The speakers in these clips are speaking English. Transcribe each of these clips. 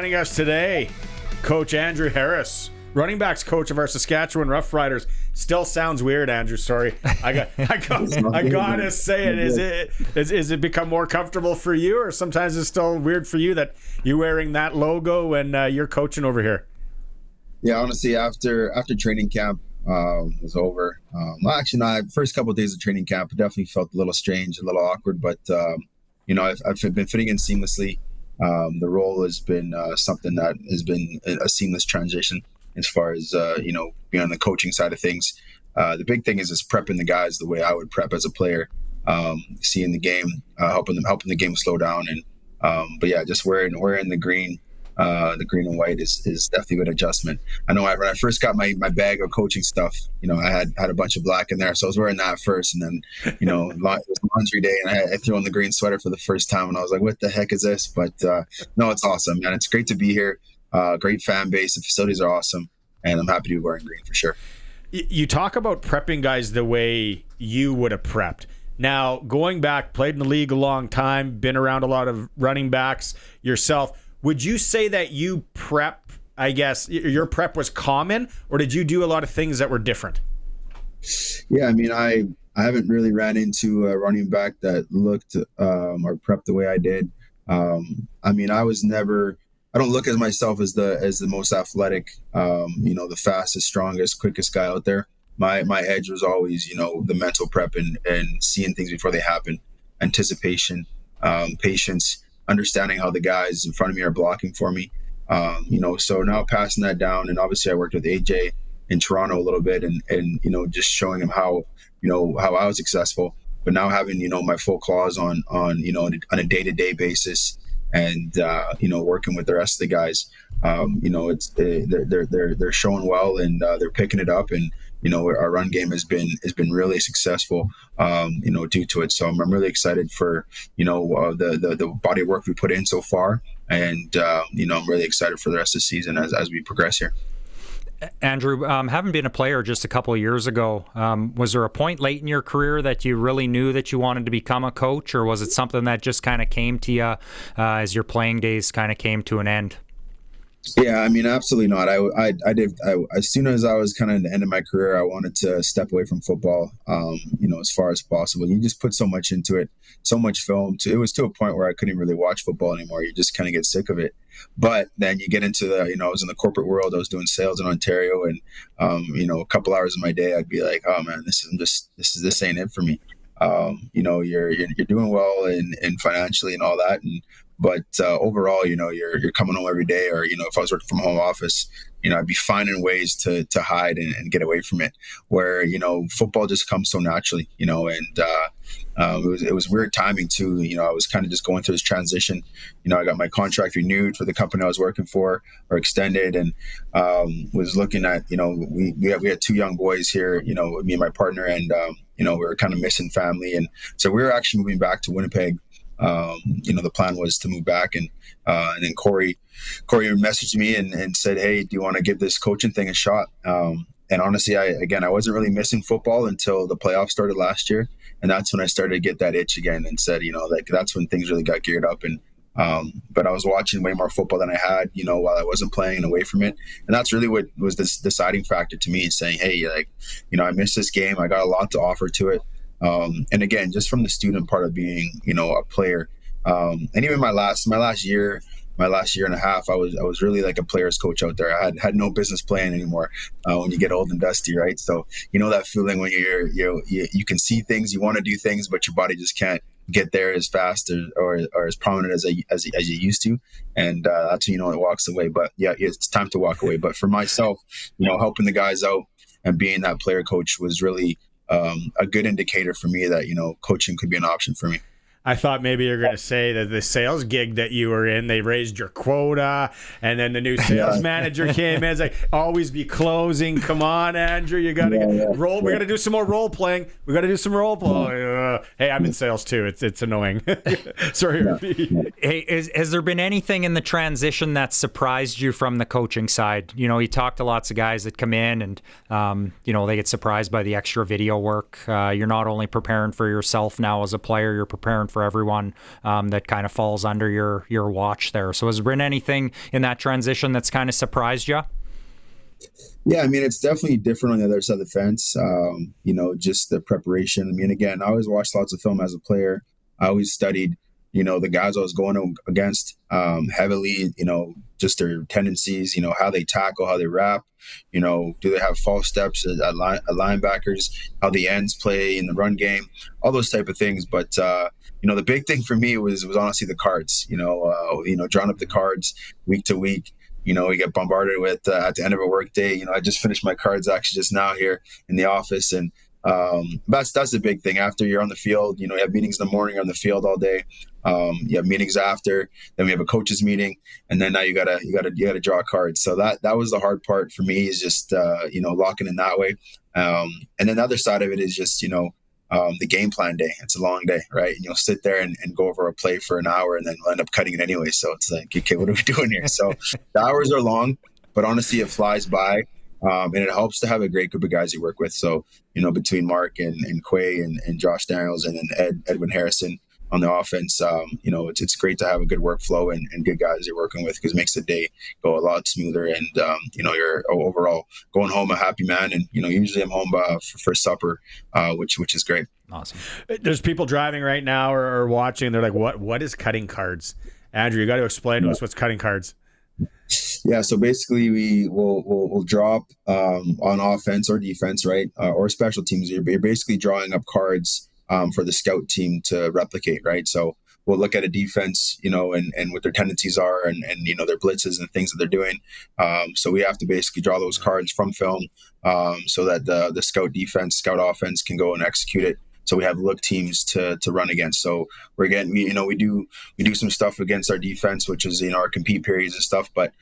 Joining us today, Coach Andrew Harris, running backs coach of our Saskatchewan Roughriders. Still sounds weird, Andrew. Sorry, I gotta say it. Is it become more comfortable for you, or sometimes it's still weird for you that you're wearing that logo and you're coaching over here? Yeah, honestly, after training camp was over, first couple of days of training camp, it definitely felt a little strange, a little awkward, but I've been fitting in seamlessly. The role has been something that has been a seamless transition as far as being on the coaching side of things. The big thing is prepping the guys the way I would prep as a player, seeing the game, helping the game slow down, and but yeah, just wearing the green. The green and white is definitely an adjustment. I know when I first got my bag of coaching stuff, I had a bunch of black in there, so I was wearing that first, and then it was laundry day, and I threw on the green sweater for the first time, and I was like, "What the heck is this?" But no, it's awesome, man. It's great to be here. Great fan base. The facilities are awesome, and I'm happy to be wearing green for sure. You talk about prepping guys the way you would have prepped. Now, going back, played in the league a long time, been around a lot of running backs yourself. Would you say that you prep, I guess, your prep was common, or did you do a lot of things that were different? Yeah, I mean, I haven't really ran into a running back that looked or prepped the way I did. I mean, I don't look at myself as the most athletic, the fastest, strongest, quickest guy out there. My edge was always, the mental prep and seeing things before they happen, anticipation, patience, understanding how the guys in front of me are blocking for me. So now passing that down, and obviously I worked with AJ in Toronto a little bit, and just showing him how I was successful, but now having my full claws on a day-to-day basis, and working with the rest of the guys. It's they're showing well, and they're picking it up, and our run game has been really successful, due to it. So I'm really excited for the body of work we put in so far, and I'm really excited for the rest of the season as we progress here. Andrew, having been a player just a couple of years ago, was there a point late in your career that you really knew that you wanted to become a coach, or was it something that just kind of came to you as your playing days kind of came to an end? Yeah, I mean, absolutely not. I did. As soon as I was kind of at the end of my career, I wanted to step away from football, as far as possible. You just put so much into it, so much film. It was to a point where I couldn't really watch football anymore. You just kind of get sick of it. But then you get into I was in the corporate world. I was doing sales in Ontario, and a couple hours of my day, I'd be like, oh man, this ain't it for me. You're doing well and financially and all that, but overall, you're coming home every day, or if I was working from home office, I'd be finding ways to hide and get away from it. Where football just comes so naturally, and it was weird timing too. I was kind of just going through this transition. I got my contract renewed for the company I was working for, or extended, and was looking at we had two young boys here, me and my partner, and we were kind of missing family, and so we were actually moving back to Winnipeg. The plan was to move back, and then Corey messaged me and said, "Hey, do you want to give this coaching thing a shot?" And honestly, I wasn't really missing football until the playoffs started last year, and that's when I started to get that itch again, and said, that's when things really got geared up. And but I was watching way more football than I had, while I wasn't playing, and away from it, and that's really what was this deciding factor to me, saying, "Hey, I missed this game. I got a lot to offer to it." And again, just from the student part of being, a player, and even my last year and a half, I was really like a player's coach out there. I had no business playing anymore when you get old and dusty, right? So that feeling when you can see things, you want to do things, but your body just can't get there as fast or as prominent as you used to, and that's when it walks away. But yeah, it's time to walk away. But for myself, helping the guys out and being that player coach was really a good indicator for me that coaching could be an option for me. I thought maybe you're going to say that the sales gig that you were in, they raised your quota, and then the new sales manager came in. It's like, always be closing. Come on, Andrew, you got to roll. We got to do some more role playing. We got to do some role playing. Hey, I'm in sales too. It's annoying. Sorry. Hey, has there been anything in the transition that surprised you from the coaching side? You talk to lots of guys that come in and, they get surprised by the extra video work. You're not only preparing for yourself now as a player, you're preparing for everyone that kind of falls under your watch there. So has there been anything in that transition that's kind of surprised you? Yeah, I mean, it's definitely different on the other side of the fence. Just the preparation. I mean, again, I always watched lots of film as a player. I always studied, the guys I was going against heavily, just their tendencies, how they tackle, how they wrap, do they have false steps at linebackers, how the ends play in the run game, all those type of things. But, the big thing for me was honestly the cards, drawing up the cards week to week. We get bombarded with at the end of a work day. I just finished my cards actually just now here in the office, and that's the big thing. After you're on the field, you have meetings in the morning, on the field all day. You have meetings after, then we have a coaches meeting, and then now you gotta draw cards. So that was the hard part for me, is just locking in that way. And then the other side of it is just the game plan day. It's a long day, right? And you'll sit there and go over a play for an hour, and then we'll end up cutting it anyway. So it's like, okay, what are we doing here? So the hours are long, but honestly, it flies by. And it helps to have a great group of guys you work with. So, between Mark and Quay and Josh Daniels and then Edwin Harrison on the offense, it's great to have a good workflow and good guys you're working with, because it makes the day go a lot smoother. And, you're overall going home a happy man. And, usually I'm home for supper, which is great. Awesome. There's people driving right now or watching. They're like, what is cutting cards? Andrew, you got to explain to us what's cutting cards. Yeah, so basically we'll drop on offense or defense, right, or special teams. You're basically drawing up cards for the scout team to replicate, right? So we'll look at a defense, and what their tendencies are, and their blitzes and things that they're doing. So we have to basically draw those cards from film, so that the scout defense, scout offense can go and execute it. So we have look teams to run against. So we're getting, we do some stuff against our defense, which is, our compete periods and stuff. But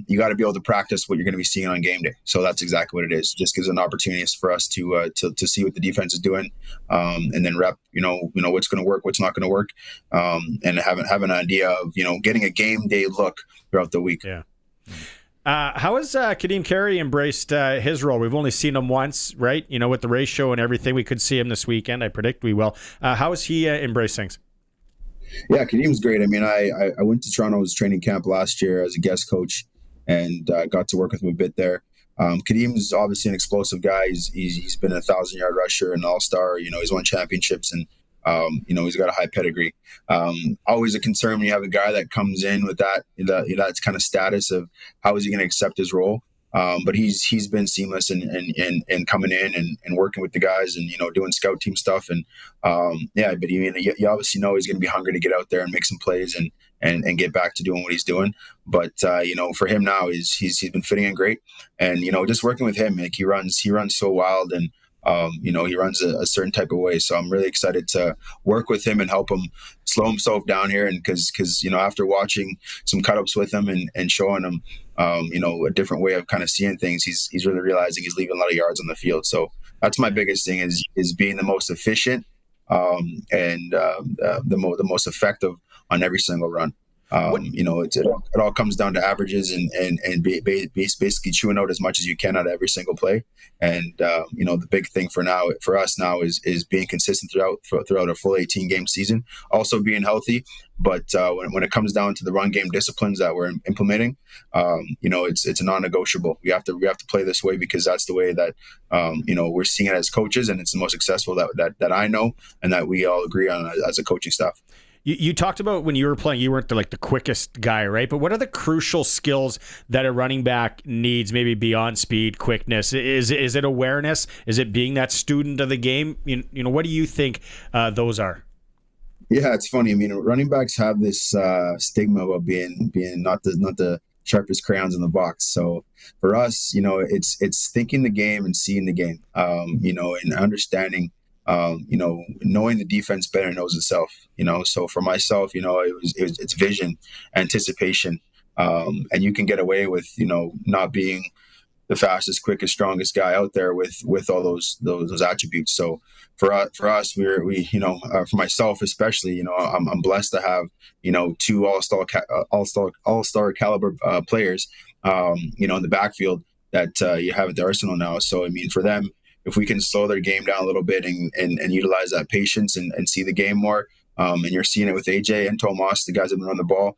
you got to be able to practice what you're going to be seeing on game day. So that's exactly what it is. It just gives an opportunity for us to see what the defense is doing, and then rep, what's going to work, what's not going to work, and have an idea of, getting a game day look throughout the week. Yeah. How has Kadeem Carey embraced his role? We've only seen him once, right? With the ratio and everything. We could see him this weekend. I predict we will. How has he embraced things? Yeah, Kadeem's great. I mean, I went to Toronto's training camp last year as a guest coach, and got to work with him a bit there. Kadeem's obviously an explosive guy. He's been a 1,000-yard rusher, an all-star. He's won championships, and he's got a high pedigree. Always a concern when you have a guy that comes in with that kind of status of how is he going to accept his role. But he's been seamless and coming in and working with the guys and, doing scout team stuff. And, but you obviously know he's going to be hungry to get out there and make some plays and get back to doing what he's doing. But, for him now he's been fitting in great, and, just working with him, like he runs so wild, and, he runs a certain type of way. So I'm really excited to work with him and help him slow himself down here. And cause after watching some cut-ups with him and showing him, a different way of kind of seeing things, he's really realizing he's leaving a lot of yards on the field. So that's my biggest thing is being the most efficient, and the most effective on every single run. It all comes down to averages and basically chewing out as much as you can out of every single play. And the big thing for us now is being consistent throughout a full 18-game season. Also being healthy, but when it comes down to the run game disciplines that we're implementing, it's a non-negotiable. We have to play this way because that's the way that we're seeing it as coaches, and it's the most successful that I know and that we all agree on as a coaching staff. You talked about when you were playing, you weren't the quickest guy, right? But what are the crucial skills that a running back needs, maybe beyond speed, quickness? Is it awareness? Is it being that student of the game? What do you think those are? Yeah, it's funny. I mean, running backs have this stigma about being not the sharpest crayons in the box. So for us, it's thinking the game and seeing the game, and understanding. Knowing the defense better knows itself, so for myself, it's vision, anticipation, and you can get away with, not being the fastest, quickest, strongest guy out there with all those attributes. So for us, for myself especially, I'm blessed to have, two all-star caliber players, in the backfield that you have at the Arsenal now. So I mean, for them, if we can slow their game down a little bit and utilize that patience and see the game more, And you're seeing it with AJ and Thomas, the guys that have been on the ball.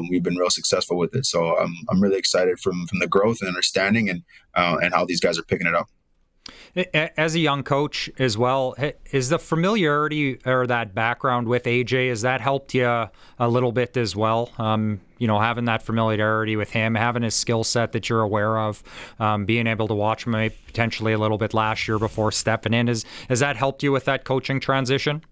We've been real successful with it. So I'm really excited from the growth and understanding and how these guys are picking it up. As a young coach as well, is the familiarity or that background with AJ, has that helped you a little bit as well? Having that familiarity with him, having his skill set that you're aware of, being able to watch him potentially a little bit last year before stepping in, has that helped you with that coaching transition?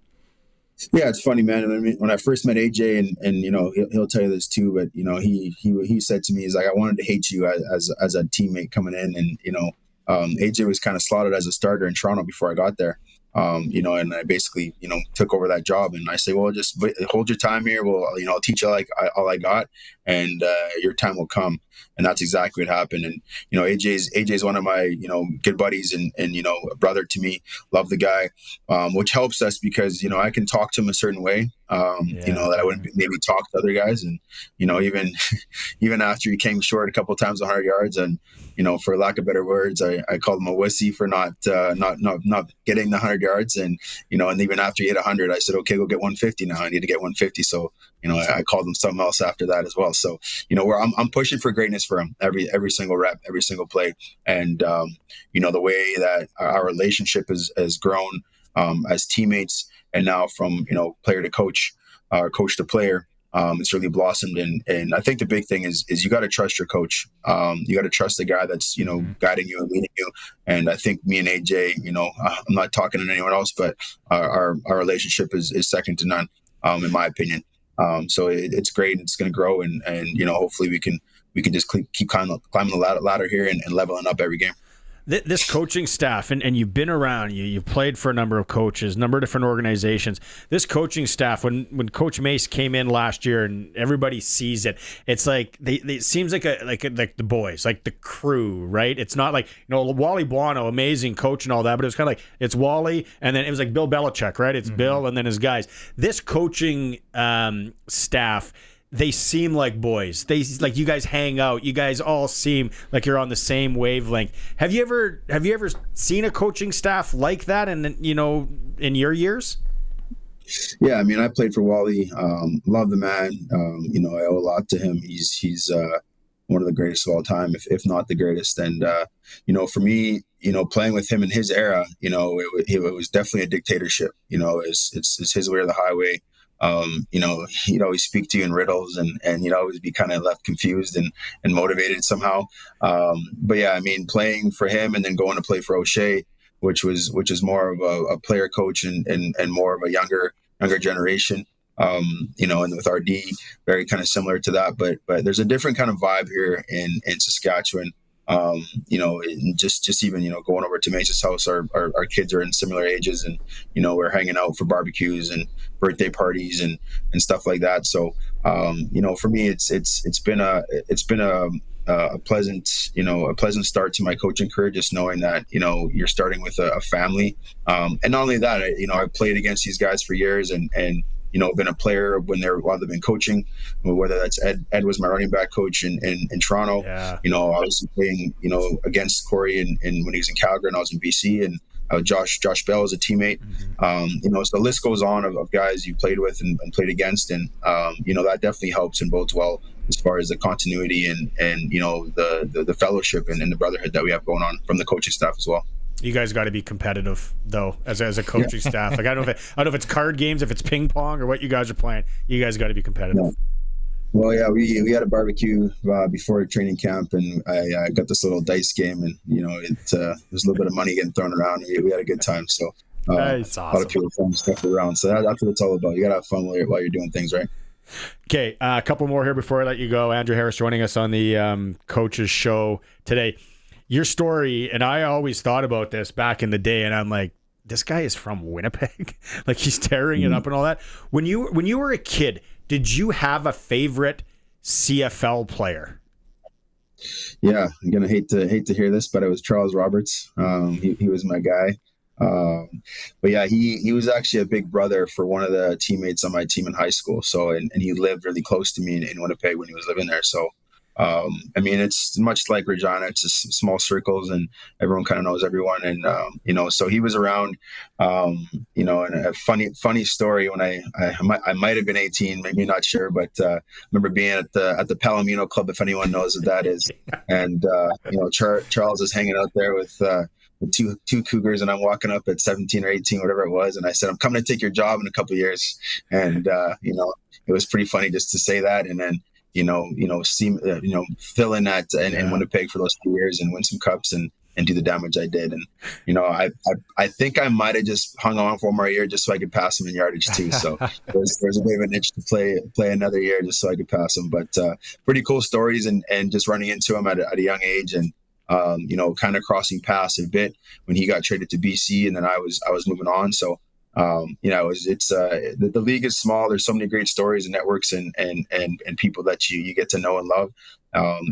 Yeah, it's funny, man. I mean, when I first met AJ, and he'll tell you this too, but he said to me, he's like, I wanted to hate you as a teammate coming in, and AJ was kind of slotted as a starter in Toronto before I got there. And I basically, took over that job, and I say, well, just hold your time here. Well, I'll teach you all I got, and your time will come. And that's exactly what happened. And, AJ's one of my, good buddies and a brother to me. Love the guy, which helps us because, I can talk to him a certain way, that I wouldn't maybe talk to other guys. And, even after he came short a couple of times 100 yards, and, for lack of better words, I called him a wussy for not getting the 100 yards. And, and even after he hit 100, I said, okay, go get 150 now. I need to get 150. So, I called him something else after that as well. So, where I'm pushing for greatness for him every single rep, every single play. And, the way that our relationship has grown as teammates, and now from, player to coach, or coach to player, it's really blossomed. And I think the big thing is you got to trust your coach. You got to trust the guy that's, guiding you and leading you. And I think me and AJ, I'm not talking to anyone else, but our relationship is second to none, in my opinion. So it's great. It's going to grow, and hopefully we can just keep climbing the ladder here and leveling up every game. This coaching staff, and you've been around, you've played for a number of coaches, number of different organizations. This coaching staff, when Coach Mace came in last year, and everybody sees it, it's like it seems like the boys, like the crew, right? It's not like Wally Buono, amazing coach and all that, but it was kind of like it's Wally, and then it was like Bill Belichick, right? It's Bill, and then his guys. This coaching staff, they seem like boys. They like you guys hang out. You guys all seem like you're on the same wavelength. Have you ever seen a coaching staff like that? And in your years? Yeah, I mean, I played for Wally. Love the man. I owe a lot to him. He's one of the greatest of all time, if not the greatest. And for me, playing with him in his era, it was definitely a dictatorship. It's his way or the highway. He'd always speak to you in riddles, and you'd always be kind of left confused and motivated somehow. But yeah, I mean, playing for him and then going to play for O'Shea, which is more of a player coach and more of a younger generation. And with RD, very kind of similar to that, but there's a different kind of vibe here in Saskatchewan. Just even, going over to Mace's house, our kids are in similar ages, and, we're hanging out for barbecues and birthday parties and stuff like that. So, for me, it's been a pleasant start to my coaching career, just knowing that, you're starting with a family. And not only that, I've played against these guys for years and been a player while they've been coaching, whether that's Ed was my running back coach in Toronto. Yeah. I was playing, against Corey and when he was in Calgary, and I was in BC, and Josh Bell is a teammate. So the list goes on of guys you played with and played against. And, that definitely helps and bodes well as far as the continuity and the fellowship and the brotherhood that we have going on from the coaching staff as well. You guys got to be competitive, though, as a coaching staff. Like I don't know if it's card games, if it's ping pong, or what you guys are playing. You guys got to be competitive. Yeah. Well, yeah, we had a barbecue before training camp, and I got this little dice game, and there's a little bit of money getting thrown around. We had a good time, so that's awesome. A lot of people throwing stuff around. So that's what it's all about. You got to have fun while you're doing things, right? Okay, a couple more here before I let you go. Andrew Harris joining us on the Coaches Show today. Your story, and I always thought about this back in the day, and I'm like, this guy is from Winnipeg. Like he's tearing it up and all that. When you were a kid, did you have a favorite CFL player? Yeah, I'm gonna hate to hear this, but it was Charles Roberts. He was my guy. But yeah, he was actually a big brother for one of the teammates on my team in high school. So and he lived really close to me in Winnipeg when he was living there. So I mean, it's much like Regina. It's just small circles, and everyone kind of knows everyone. And so he was around. And a funny story when I might have been 18, maybe not sure, but I remember being at the Palomino Club, if anyone knows what that is. And Charles is hanging out there with two Cougars, and I'm walking up at 17 or 18, whatever it was, and I said, I'm coming to take your job in a couple of years. And it was pretty funny just to say that, and then fill in in Winnipeg for those 2 years and win some cups and do the damage I did. And I think I might have just hung on for one more year just so I could pass him in yardage too. So there's a bit of an itch to play another year just so I could pass him. But pretty cool stories, and just running into him at a young age, and kind of crossing paths a bit when he got traded to BC, and then I was moving on. So the league is small. There's so many great stories and networks and people that you get to know and love.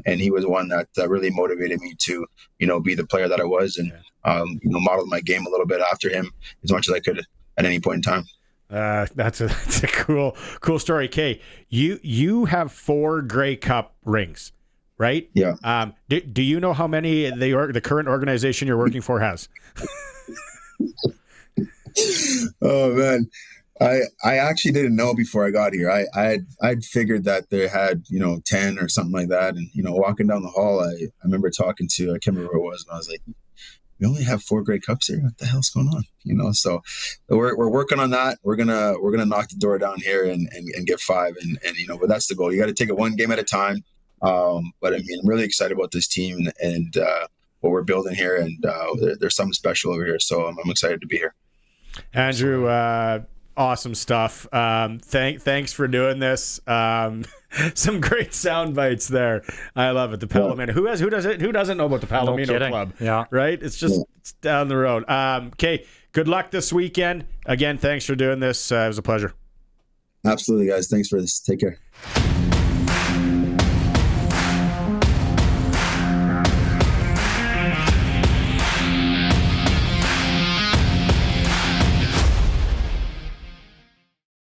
And he was one that really motivated me to, be the player that I was, and modeled my game a little bit after him as much as I could at any point in time. That's a cool story. Kay, you have 4 Grey Cup rings, right? Yeah. Do you know how many the current organization you're working for has? Oh man, I actually didn't know before I got here. I'd figured that they had 10 or something like that, and walking down the hall, I remember talking to, I can't remember who it was, and I was like, we only have 4 Grey Cups here. What the hell's going on? So we're working on that. We're gonna knock the door down here and get 5, and but that's the goal. You got to take it one game at a time. But I mean, I'm really excited about this team and what we're building here, and there's something special over here. So I'm excited to be here. Andrew, awesome stuff. Thanks for doing this. Some great sound bites there. I love it. The Palomino. Who doesn't know about the Palomino Club? Yeah. Right? It's down the road. Okay. Good luck this weekend. Again, thanks for doing this. It was a pleasure. Absolutely, guys. Thanks for this. Take care.